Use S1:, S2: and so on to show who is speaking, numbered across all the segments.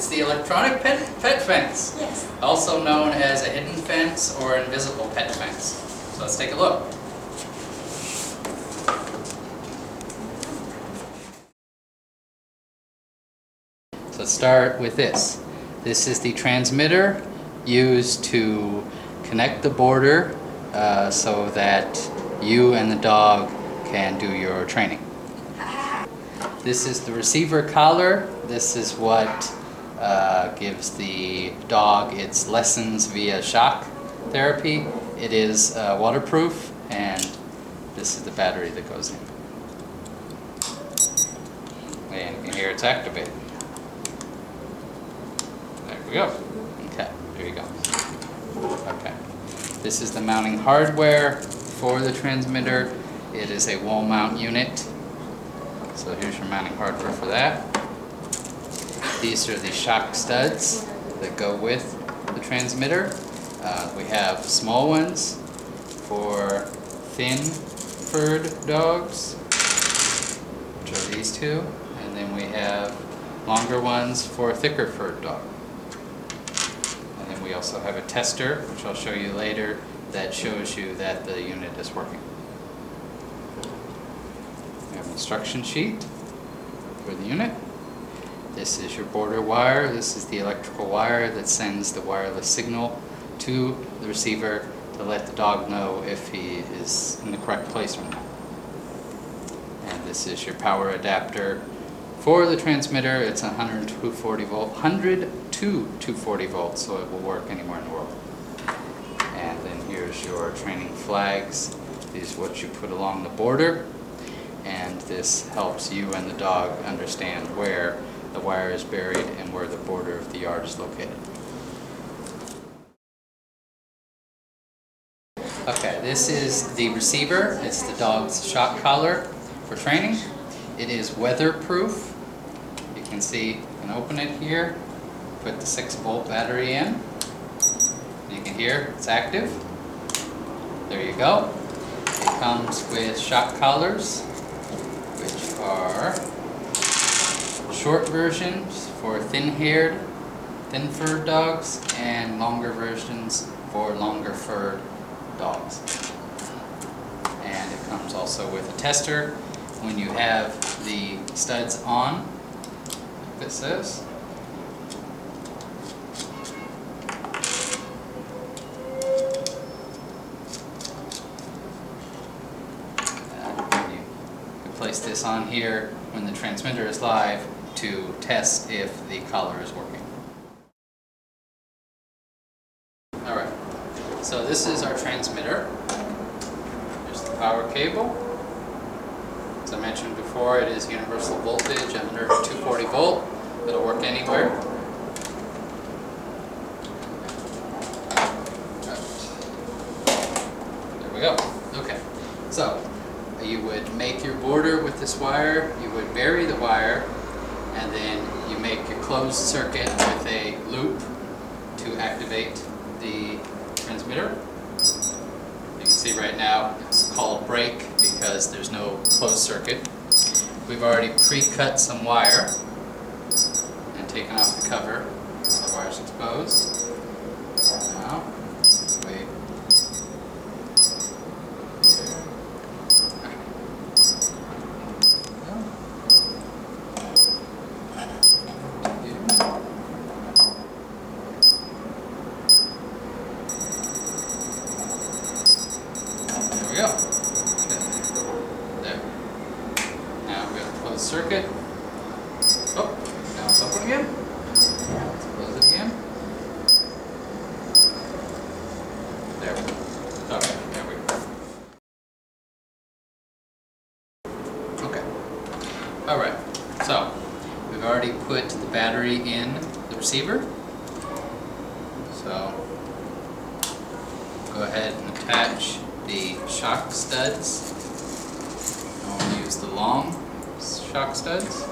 S1: It's the electronic pet fence,
S2: Yes.
S1: also known as a hidden fence or invisible pet fence. So let's take a look. So let's start with this. This is the transmitter used to connect the boarder so that you and the dog can do your training. This is the receiver collar. This is what gives the dog its lessons via shock therapy. It is waterproof, and this is the battery that goes in. And you can hear it's activated. There we go. Okay, there you go. Okay. This is the mounting hardware for the transmitter. It is a wall mount unit. So here's your mounting hardware for that. These are the shock studs that go with the transmitter. We have small ones for thin furred dogs, which are these two. And then we have longer ones for thicker furred dog. And then we also have a tester, which I'll show you later, that shows you that the unit is working. We have an instruction sheet for the unit. This is your boarder wire. This is the electrical wire that sends the wireless signal to the receiver to let the dog know if he is in the correct place or not. And this is your power adapter for the transmitter. It's 100 to 240 volts, so it will work anywhere in the world. And then here's your training flags. These are what you put along the border, and this helps you and the dog understand where the wire is buried and where the border of the yard is located. Okay, this is the receiver. It's the dog's shock collar for training. It is weatherproof. You can see, you can open it here, put the 6-volt battery in. You can hear it's active. There you go. It comes with shock collars, which are short versions for thin-haired, thin-furred dogs, and longer versions for longer-furred dogs. And it comes also with a tester when you have the studs on, like this is. You place this on here when the transmitter is live to test if the collar is working. Alright, so this is our transmitter. Here's the power cable. As I mentioned before, it is universal voltage, 100 to 240 volt. It'll work anywhere. There we go. Okay, so you would make your border with this wire, you would bury the wire, and then you make your closed circuit with a loop to activate the transmitter. You can see right now it's called break because there's no closed circuit. We've already pre-cut some wire and taken off the cover so the wire's exposed. Now, wait. Go. There. Now we have to close the circuit. Oh, now it's open again. Let's close it again. There. Okay, there we go. Okay. Alright, so we've already put the battery in the receiver. So go ahead and attach the shock studs. I'll use the long shock studs.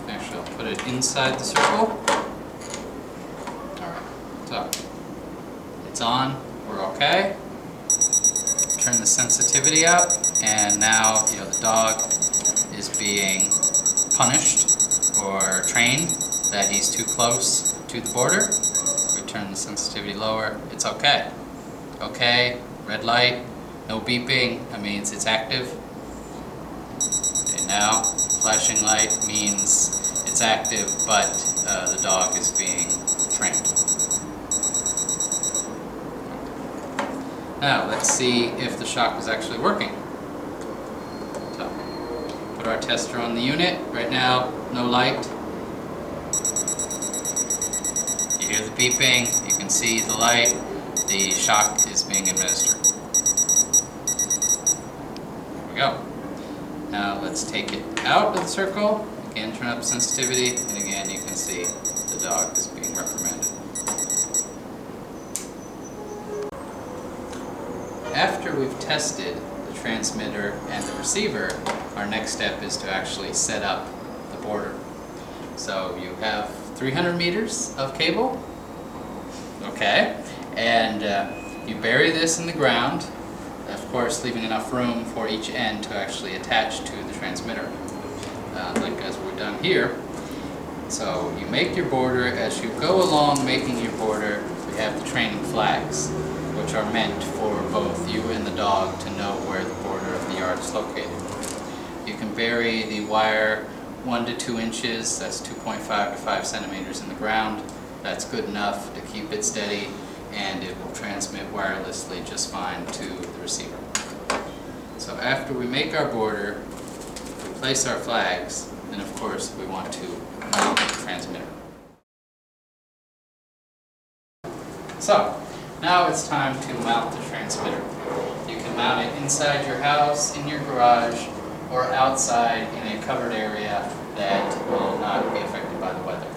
S1: Actually, I'll put it inside the circle. Alright, so it on, we're okay. Turn the sensitivity up, and now the dog is being punished or trained that he's too close to the border. We turn the sensitivity lower, it's okay. Okay, red light, no beeping, that means it's active. And now, flashing light means it's active, but the dog is being trained. Now, let's see if the shock is actually working. So, put our tester on the unit. Right now, no light. You hear the beeping, you can see the light, the shock is being administered. There we go. Now let's take it out of the circle. Again, turn up sensitivity, and again you can see the dog is being reprimanded. After we've tested the transmitter and the receiver, our next step is to actually set up the border. So you have 300 meters of cable, okay, and you bury this in the ground, of course leaving enough room for each end to actually attach to the transmitter, like as we've done here. So you make your border. As you go along making your border, we have the training flags, which are meant for both you and the dog to know where the border of the yard is located. You can bury the wire 1 to 2 inches, that's 2.5 to 5 centimeters in the ground. That's good enough to keep it steady, and it will transmit wirelessly just fine to the receiver. So after we make our border, we place our flags, then of course we want to mount the transmitter. So now it's time to mount the transmitter. You can mount it inside your house, in your garage, or outside in a covered area that will not be affected by the weather.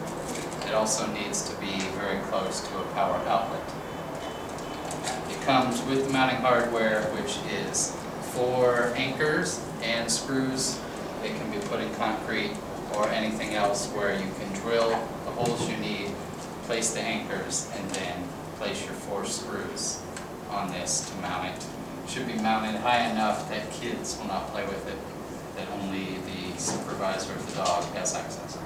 S1: It also needs to be very close to a power outlet. It comes with the mounting hardware, which is 4 anchors and screws. It can be put in concrete or anything else where you can drill the holes you need, place the anchors, and then place your 4 screws on this to mount it. It should be mounted high enough that kids will not play with it, that only the supervisor of the dog has access.